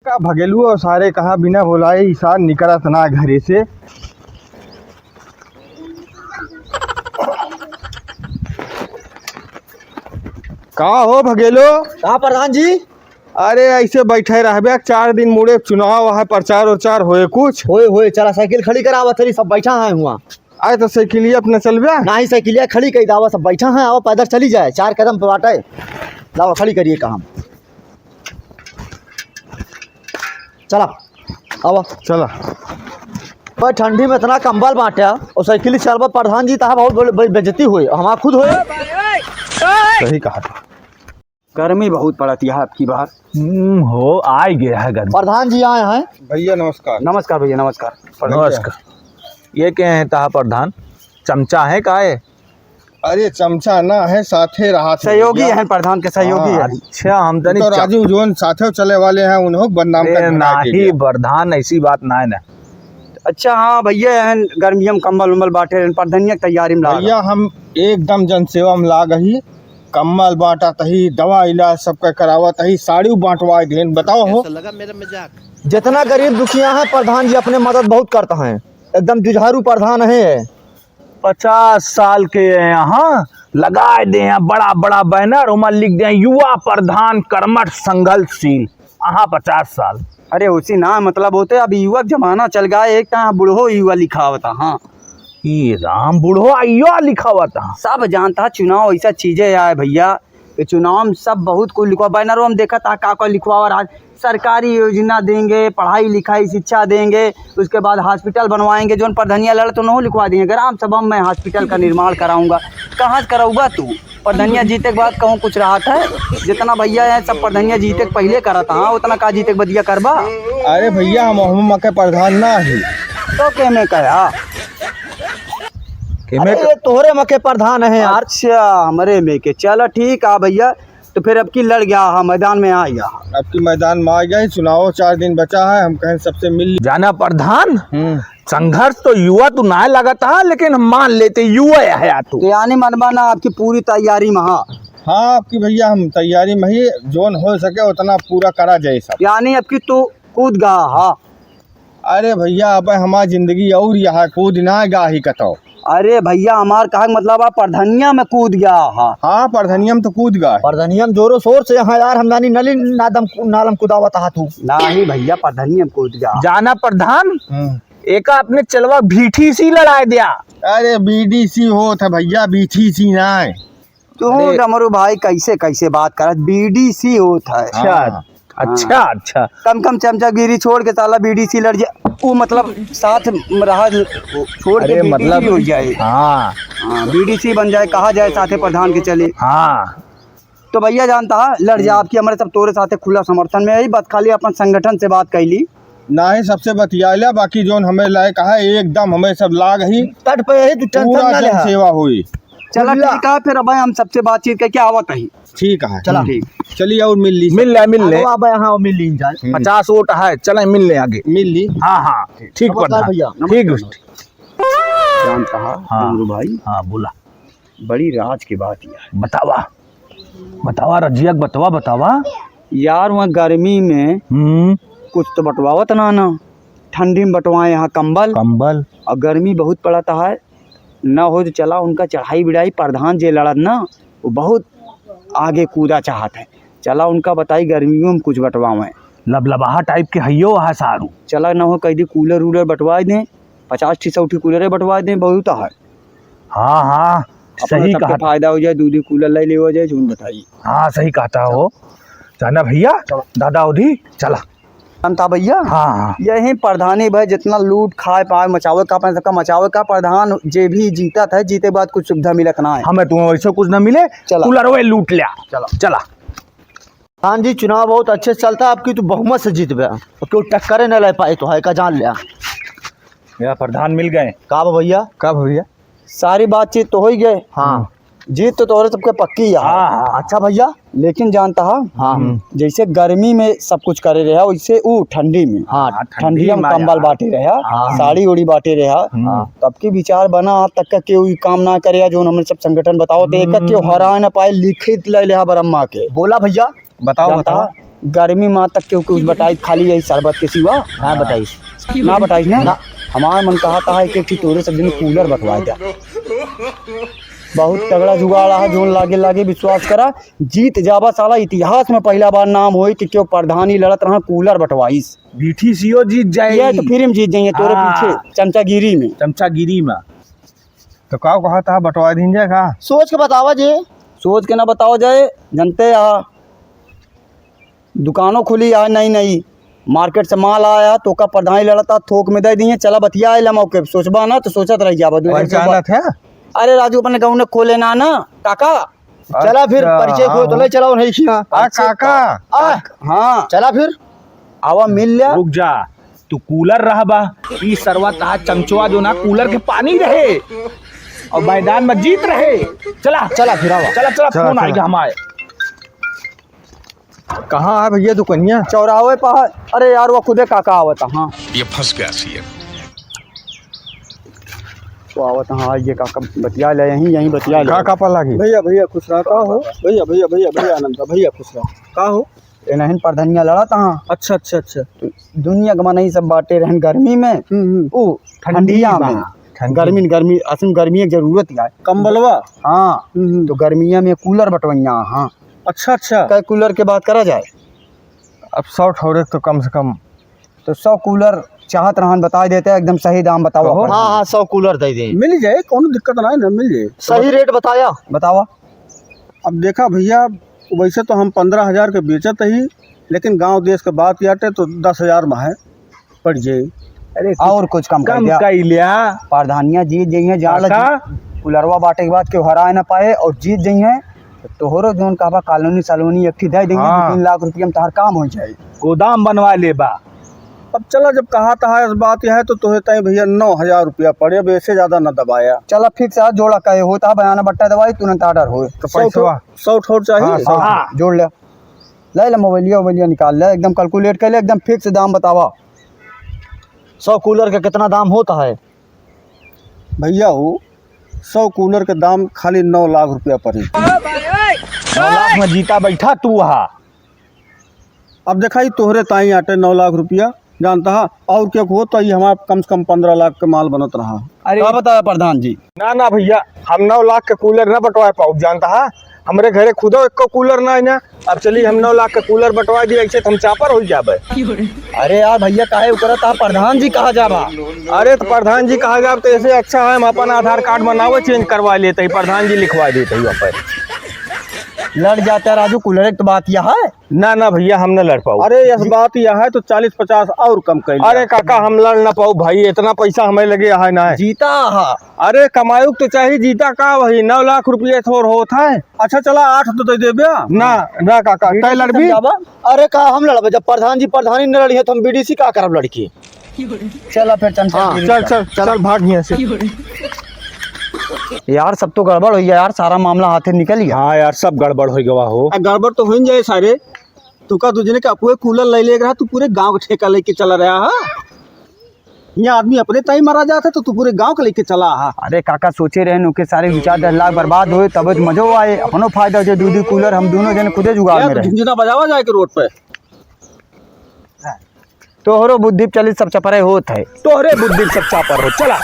का भगेलू और सारे कहा बिना बुलाए ईशान निकलत ना घरे से। कहा हो भगेलो? कहाँ प्रधान जी? अरे ऐसे बैठे रहबे 4 दिन मुड़े चुनाव है, प्रचार उचार होए कुछ होए चला साइकिल खड़ी करावा थरी सब बैठा है हुआ। आए तो साइकिलिए अपने चलबे ना ही साइकिलिया खड़ी कही दावा सब बैठा है। आओ पैदल चली जाए 4 कदम पे बाटे। लाओ खड़ी करिए काम। चला आओ चला। पर ठंडी में इतना कंबल बांटा और साइकिल चलबा प्रधान जी तहा बहुत बेइज्जती हुई हमारा खुद हुए। सही कहा था। गर्मी बहुत पड़ती है आपकी बार। हो आ गया है गर्मी। प्रधान जी आए हैं। भैया नमस्कार। नमस्कार भैया नमस्कार। नमस्कार। ये क्या है ताहा प्रधान? चमचा है का है? अरे चमचा ना है, साथे रहा थे सहयोगी भैया। है प्रधान के सहयोगी है। अच्छा हम तो तो नहीं राजू जोन साथे चले वाले हैं उन्हों बदनाम कर नहीं प्रधान ऐसी बात ना है ना। अच्छा हाँ भैया एहन गर्मियों में कंबल उम्बल बांटे प्रधानिया की तैयारी में लाग। भैया हम एकदम जनसेवा में लाग ही, कम्बल बांटा तही, दवा इलाज सबका करावा तही, साड़ी बांटवा देन। बताओ हो जितना गरीब दुखिया है प्रधान जी अपने मदद बहुत करता है। एकदम जुझारू प्रधान है। 50 साल के यहाँ लगा दे हैं बड़ा बड़ा बैनर, उमा लिख दे युवा प्रधान कर्मठ संघर्षशील। 50 साल। अरे उसी ना मतलब होते अब युवा जमाना चल गया। एक टाइम बुढ़ो युवा लिखा होता। हाँ ये राम बूढ़ो आइयो लिखा हुआ था। सब जानता चुनाव ऐसा चीजें आए भैया। ये चुनाव में सब बहुत कुछ लिखवा बैनरों हम देखा था का लिखवा रहा। सरकारी योजना देंगे, पढ़ाई लिखाई शिक्षा देंगे, उसके बाद हॉस्पिटल बनवाएंगे। जो प्रधानिया लड़ तो नहीं लिखवा देंगे। ग्राम सभा में हॉस्पिटल का निर्माण कराऊंगा। कहाँ से कराऊंगा तू? प्रधानिया जीते के बाद कहूँ कुछ रहा था? जितना भैया है सब प्रधानिया जीते के पहले करा था। हाँ उतना का जीते के बदिया करबा। अरे भैया हम के प्रधान ना ही तो क्या मैं कहा अरे ये तोहरे मके प्रधान है यार। अच्छा हमारे में के चलो ठीक है भैया। तो फिर अब की लड़ गया हाँ मैदान में आ गया। अब की मैदान में आ गए। चुनाव 4 दिन बचा है, हम कहें सबसे मिल जाना प्रधान। संघर्ष तो युवा तो ना लगता है, लेकिन हम मान लेते युवा है तू। तो यानी मनमाना आपकी पूरी तैयारी में। हाँ हाँ आपकी भैया हम तैयारी में ही जोन हो सके उतना पूरा करा जाए सब। यानी अब की तू कूद गा। हाँ अरे भैया अब हमारी जिंदगी और यहाँ कूद ना गा ही कतो। अरे भैया हमार कहा मतलब आप प्रधानिया में कूद गया। हाँ हाँ प्रधानियम तो कूद गा। प्रधानियम जोरों शोर से यहाँ यार हमदानी नली नालम कुदावत हा तू। नहीं भैया प्रधानिया में कूद गया। जाना प्रधान एक अपने चलवा भीठी सी लड़ाई दिया। अरे बीडीसी हो था भैया, बीटीसी ना है। तू डमरू भाई कैसे कैसे बात कर बीडीसी होता है। हाँ। अच्छा अच्छा कम कम चमचागिरी छोड़ के साला बीडीसी लड़ जाए। वो मतलब साथ रहा छोड़ के मतलब हो जाए। हाँ बीडीसी बन जाए कहा जाए साथे प्रधान के चले। हाँ तो भैया जानता है लड़ जा आपकी हमारे सब तोरे साथे खुला समर्थन में। यही बात खाली अपन संगठन से बात कैली ना ही सबसे बतियाला। बाकी जोन हमें लायक है एकदम हमें सब लाग ही तट पे यही तू टेंशन पूरा ना ले। जनसेवा हुई। चला ठीक है फिर अब हम सबसे बातचीत करके आवत ही। ठीक है चला ठीक चलिए और मिल ली मिल ले अब यहाँ मिल ली जाए। 50 वोट है, चले मिल ले आगे। मिल ली। हाँ हाँ ठीक नमस्कार प्रधान भैया। ठीक। जानता है डमरू भाई हाँ बोला बड़ी राज की बात यार। बतावा बतावा रजिया बतावा। यार वहाँ गर्मी में कुछ तो बंटवावत ना ठंडी में बंटवाए यहाँ कंबल और गर्मी बहुत पड़ता है न हो तो चला उनका चढ़ाई बिड़ाई प्रधान जे लड़त ना वो बहुत आगे कूदा चाहत है। चला उनका बताई गर्मियों में कुछ बंटवाएं। लबलबाहा टाइप के हइयो है सारू। चला न हो कह दी कूलर वूलर बंटवा दें 50-100 कूलर बंटवा दें बहुत है। हाँ हाँ सही कहा। फायदा हो जाए दूधी कूलर ले हो जाए झूठ बताइए। हाँ सही कहता हो। जाना भैया दादा उधी चला जानता भैया। हाँ यही प्रधानी भाई जितना लूट खाए पाए मचावे का अपने सबका मचावे का प्रधान जे भी जीता था जीते बाद कुछ सुविधा मिलत ना है। हमें तुम्हें वैसे कुछ न मिले। कूलर वे लूट लिया। चला हाँ जी चुनाव बहुत अच्छे से चलता है। आपकी तो बहुमत से जीत गया और क्यों टक्करे न ले पाए तो है का जान लिया। मेरा प्रधान मिल गए। का भैया सारी बातचीत तो हो ही गए। हाँ जीत तो तोरे सबके पक्की है। हाँ अच्छा भैया लेकिन जानता है हाँ जैसे गर्मी में सब कुछ करे रहा वैसे वो ठंडी में हाँ ठंडी में कंबल बांटे रहा साड़ी उड़ी बांटे रहा। तब की विचार बना आप तक का केहू काम ना करे जो हमने सब संगठन बताओ तो एक क्यों हरा न पाए लिखित ले लिया ब्रह्मा के। बोला भैया बताओ गर्मी माँ तक के कुछ बताई खाली यही शरबत के सिवा ना बताइस ना बताई ना हमारा मन कहा था एक एक तोरे सब दिन कूलर बटवा दिया। बहुत तगड़ा जुगाड़ है जोन लागे लागे विश्वास करा जीत जाबा साला इतिहास में पहला बार नाम होई कि क्यों प्रधानी लड़त रहा कूलर बटवाइस बीठी सीओ जीत ये जाएगी तो फिर हम जीत जाएंगे तोरे हाँ। पीछे चमचागिरी में। चमचागिरी में। तो का कहा था बटवा दीजिए का सोच के बतावा जे सोच के ना बताओ जाए जनते आ दुकानों खुली आ नई नई मार्केट से माल आया तो का प्रधानी लड़ता थोक में दे दिए चला बतिया आए मौके सोचबा ना तो सोचत रह जाबा पहचाना था अरे राजू अपने गाँव ने खोले ना ना काका चला फिर अच्छा, परिचय को तो ले चला नहीं खिया आ काका हाँ चला फिर आवा मिल लिया रुक जा तू कूलर रहबा ई सरवा कहा चमचवा जो ना कूलर के पानी रहे और मैदान में जीत रहे। चला चला फिर आवा चला चला चला, फोन चला। आएगा हमारे। कहाँ है भैया दुकनिया चौराहे पहाड़ अरे यार वो खुदे काका आवता हाँ ये फंस गया सी वो आवता हाँ ये काका बतिया ले यहीं बतिया ले का कापा लागी भैया भैया खुश रहा का हो भैया भैया भैया भैया आनंद भैया खुश रहा का हो इन्हें प्रधानिया लड़ा था हाँ अच्छा अच्छा अच्छा तो दुनिया का नहीं सब बाटे रहन गर्मी में ओ ठंडिया में गर्मी असम गर्मी की जरूरत है कंबलवा हाँ तो गर्मिया में कूलर बटवैया हाँ अच्छा अच्छा कई कूलर के बात करा जाए अब 100 ठौरे तो कम से कम तो 100 कूलर चाहत रहन बता देते हैं एकदम सही दाम बताओ कहो। हाँ हाँ 100 कूलर दे दे मिल जाए कोनो दिक्कत ना है ना मिल जाए। सही रेट बताया बतावा अब देखा भैया वैसे तो हम 15,000 के बेचत ही लेकिन गांव देश के बात याटे तो 10,000 में है पड़ जाए। अरे और कुछ कम कर कम दिया कर लिया प्रधानिया जीत जाइए जहाँ काका? कूलरवा बांटे के बाद क्यों हरा ना पाए और जीत जाइए तोहरो जोन कहा कॉलोनी सालोनी एक दे देंगे हाँ। 3 लाख रुपया में तोहर काम हो जाए। गोदाम बनवा ले बा। अब चला जब कहा था इस बात यह है तो तोहे तय भैया 9,000 रुपया पड़े अब ऐसे ज्यादा न दबाया। चला फिक्स है जोड़ा कहे होता बयाना बट्टा दवाई तुरंत ऑर्डर हो तो पैसा 100 ठोर चाहिए। हाँ, 100 हाँ जोड़ ले मोबाइलिया निकाल ले एकदम कैलकुलेट कर ले एकदम फिक्स दाम बतावा 100 कूलर का कितना दाम होता है भैया हो 100 कूलर के दाम खाली 9 लाख रुपया पड़े। 9 लाख में जीता बैठा तू हा। अब देखा ही तोहरे ताई आटे 9 लाख रुपया जानता है और क्या हो तो ये हमारा कम से कम 15 लाख का माल बनत रहा। अरे क्या बताया प्रधान जी ना ना भैया हम 9 लाख के कूलर ना बटवा पाऊ जानता है हमरे घरे खुदो एक कूलर ना है ना। अब चलिए हम 9 लाख के कूलर बटवा दिए ऐसे तो हम चापर हो जाबे। अरे यार भैया काहे करत आप प्रधान जी कहा जाबा अरे तो प्रधान जी कहा जाब तो ऐसे अच्छा है हम अपन आधार कार्ड बनावे चेंज करवा लेते प्रधान जी लिखवा देते पर लड़ जाता है राजू कूलर एक तो बात यह है ना ना भैया हम न लड़ पाऊ। अरे इस बात यह है तो 40-50 और कम कर लिया। अरे काका हम लड़ ना पाऊ भाई इतना पैसा हमें लगे है ना। जीता हा अरे कमायु तो चाहिए जीता का वही 9 लाख रुपये थोड़ होता है। अच्छा चला 8 तो दे दे ना ना काका तय लड़बी अरे का हम लड़बे जब प्रधान जी प्रधानी न लड़ी है तो हम बीडीसी का करब लड़की चला फिर चल चल चल चल भाग यहाँ से। यार सब तो गड़बड़ हो गया यार सारा मामला हाथ से निकल गया। हाँ यार सब गड़बड़ हो गवा हो। गड़बड़ तो हो जाए सारे तो का तुझने का पूरे कूलर ले रहा तू पूरे गांव का ठेका लेके चला रहा है। यहाँ आदमी अपने ताई मारा जाता तो तू पूरे गांव का लेके चला है। अरे काका सोचे रहे नुके सारे 4-10 लाख बर्बाद हुए तब तो मजो आए अपनो फायदा हो दूध कूलर हम दोनों जन खुदे जुगाड़ में रहे झुंझुना बजावा जाए के रोड पे तोहरो बुद्धि चलित सब चपरे होत है तोहरे बुद्धि सब चापर हो। चला